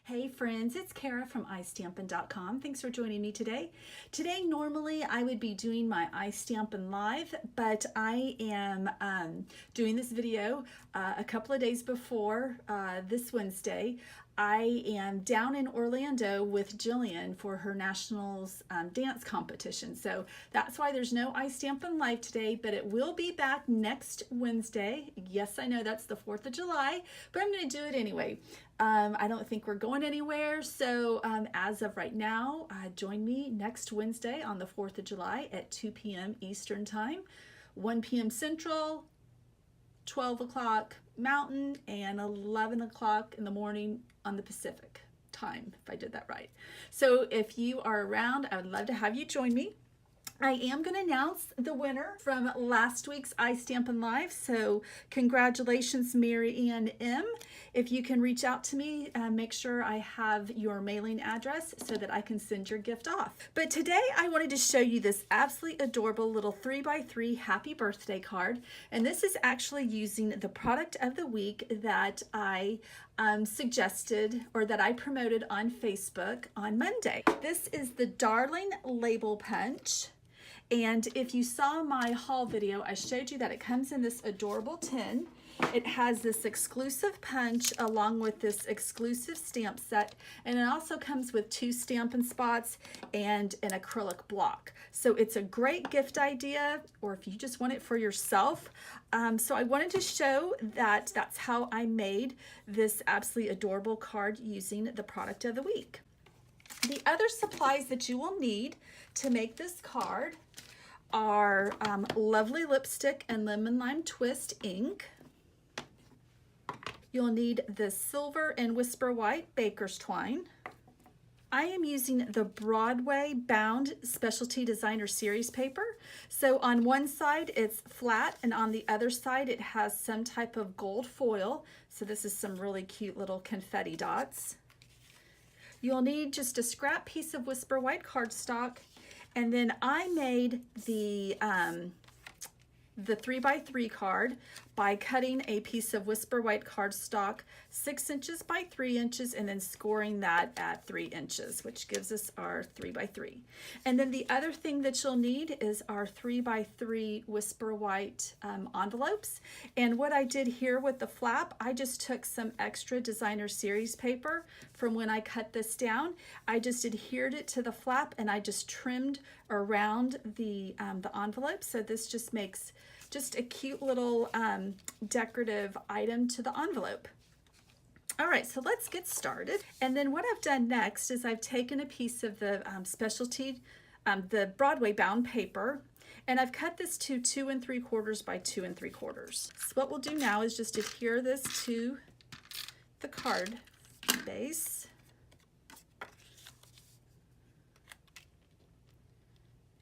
Hey friends, it's Kara from iStampin.com. Thanks for joining me today. Today, normally I would be doing my iStampin Live, but I am doing this video a couple of days before this Wednesday. I am down in Orlando with Jillian for her nationals dance competition. So that's why there's no iStampin Live today, but it will be back next Wednesday. Yes, I know that's the 4th of July, but I'm going to do it anyway. I don't think we're going anywhere, so as of right now, join me next Wednesday on the 4th of July at 2 p.m. Eastern Time, 1 p.m. Central, 12 o'clock Mountain, and 11 o'clock in the morning on the Pacific time, if I did that right. So if you are around, I would love to have you join me. I am going to announce the winner from last week's iStampin Live, so congratulations, Mary Ann M. If you can reach out to me, make sure I have your mailing address so that I can send your gift off. But today I wanted to show you this absolutely adorable little 3x3 happy birthday card, and this is actually using the product of the week that I suggested or that I promoted on Facebook on Monday. This is the Darling Label Punch. And if you saw my haul video, I showed you that it comes in this adorable tin. It has this exclusive punch along with this exclusive stamp set, and it also comes with 2 Stampin' Spots and an acrylic block. So it's a great gift idea, or if you just want it for yourself. So I wanted to show that that's how I made this absolutely adorable card using the product of the week. The other supplies that you will need to make this card are lovely lipstick and lemon lime twist ink. You'll need the silver and whisper white baker's twine. I am using the Broadway bound specialty designer series paper. So on one side it's flat, and on the other side it has some type of gold foil. So this is some really cute little confetti dots. You'll need just a scrap piece of whisper white cardstock, and then I made the 3x3 card by cutting a piece of whisper white cardstock 6 inches by 3 inches and then scoring that at 3 inches, which gives us our 3x3. And then the other thing that you'll need is our 3x3 whisper white envelopes. And what I did here with the flap, I just took some extra designer series paper from when I cut this down. I just adhered it to the flap and I just trimmed around the envelope. So this just makes just a cute little decorative item to the envelope. All right, so let's get started. And then what I've done next is I've taken a piece of the the Broadway bound paper, and I've cut this to 2 3/4 by 2 3/4. So what we'll do now is just adhere this to the card base.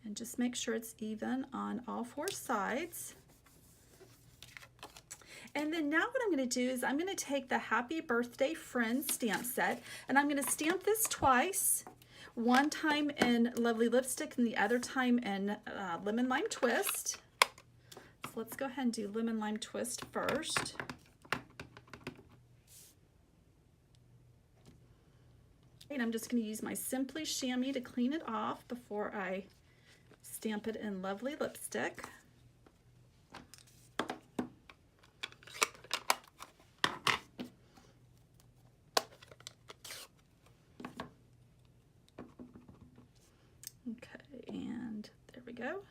And just make sure it's even on all 4 sides. And then now what I'm going to do is I'm going to take the Happy Birthday Friends stamp set, and I'm going to stamp this twice. One time in Lovely Lipstick and the other time in Lemon Lime Twist. So let's go ahead and do Lemon Lime Twist first. And I'm just going to use my Simply Chamois to clean it off before I stamp it in Lovely Lipstick. Okay, and there we go.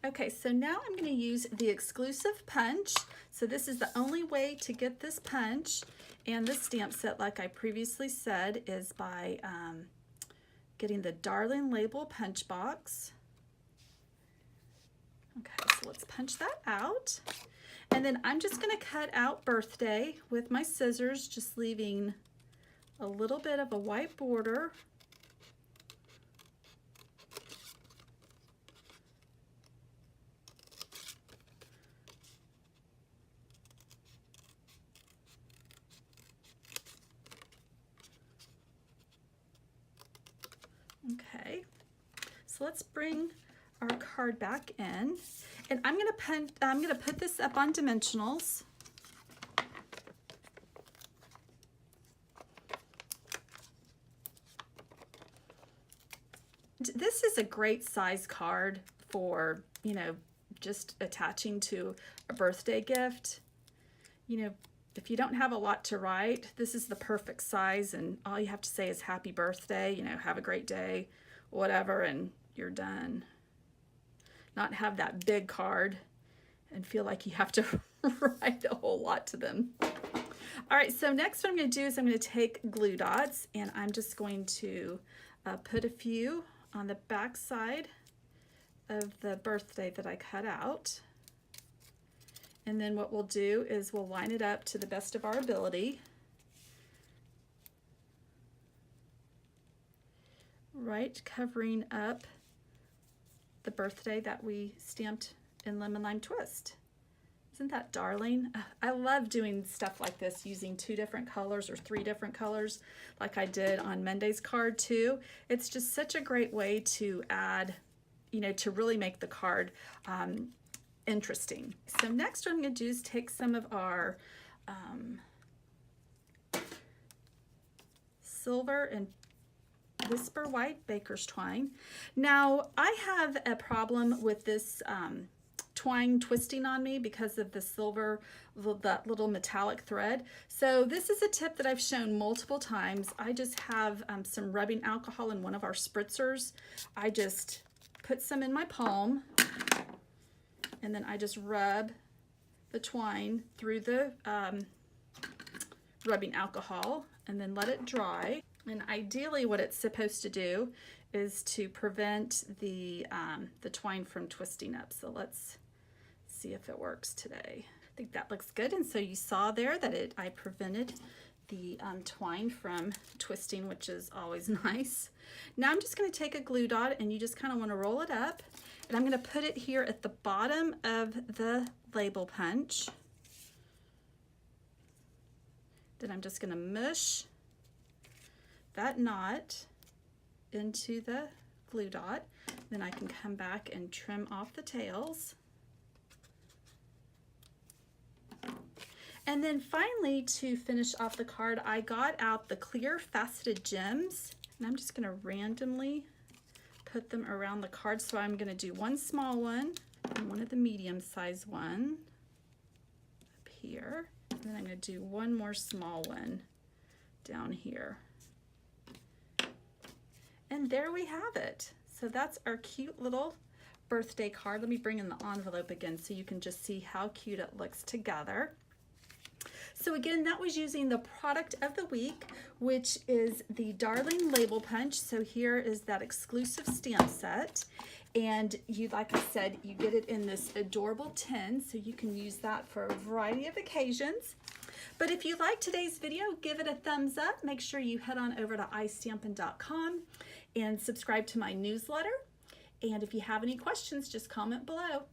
Okay, so now I'm going to use the exclusive punch. So this is the only way to get this punch. And this stamp set, like I previously said, is by getting the Darling Label punch box. Okay, so let's punch that out. And then I'm just going to cut out birthday with my scissors, just leaving a little bit of a white border. Okay, so let's bring our card back in. And I'm gonna put this up on dimensionals. This is a great size card for, you know, just attaching to a birthday gift. You know, if you don't have a lot to write, this is the perfect size, and all you have to say is happy birthday, you know, have a great day, whatever, and you're done. Not have that big card and feel like you have to write a whole lot to them. All right, so next what I'm going to do is I'm going to take glue dots, and I'm just going to put a few on the back side of the birthday that I cut out. And then what we'll do is we'll line it up to the best of our ability. Right, covering up the birthday that we stamped in Lemon Lime Twist. Isn't that darling? I love doing stuff like this using 2 different colors or 3 different colors like I did on Monday's card too. It's just such a great way to add, you know, to really make the card interesting. So next what I'm going to do is take some of our silver and Whisper White baker's twine. Now I have a problem with this twine twisting on me because of the silver, that little metallic thread. So this is a tip that I've shown multiple times. I just have some rubbing alcohol in one of our spritzers. I just put some in my palm, and then I just rub the twine through the rubbing alcohol and then let it dry. And ideally what it's supposed to do is to prevent the twine from twisting up. So let's see if it works today. I think that looks good. And so you saw there that I prevented the twine from twisting, which is always nice. Now I'm just going to take a glue dot, and you just kind of want to roll it up, and I'm going to put it here at the bottom of the label punch. Then I'm just going to mush that knot into the glue dot. Then I can come back and trim off the tails. And then finally, to finish off the card, I got out the clear faceted gems, and I'm just going to randomly put them around the card. So I'm going to do one small one and one of the medium size one up here, and then I'm going to do one more small one down here. And there we have it. So that's our cute little birthday card. Let me bring in the envelope again so you can just see how cute it looks together. So again, that was using the product of the week, which is the Darling Label Punch. So here is that exclusive stamp set. And you, like I said, you get it in this adorable tin, so you can use that for a variety of occasions. But if you like today's video, give it a thumbs up. Make sure you head on over to istampin.com and subscribe to my newsletter. And if you have any questions, just comment below.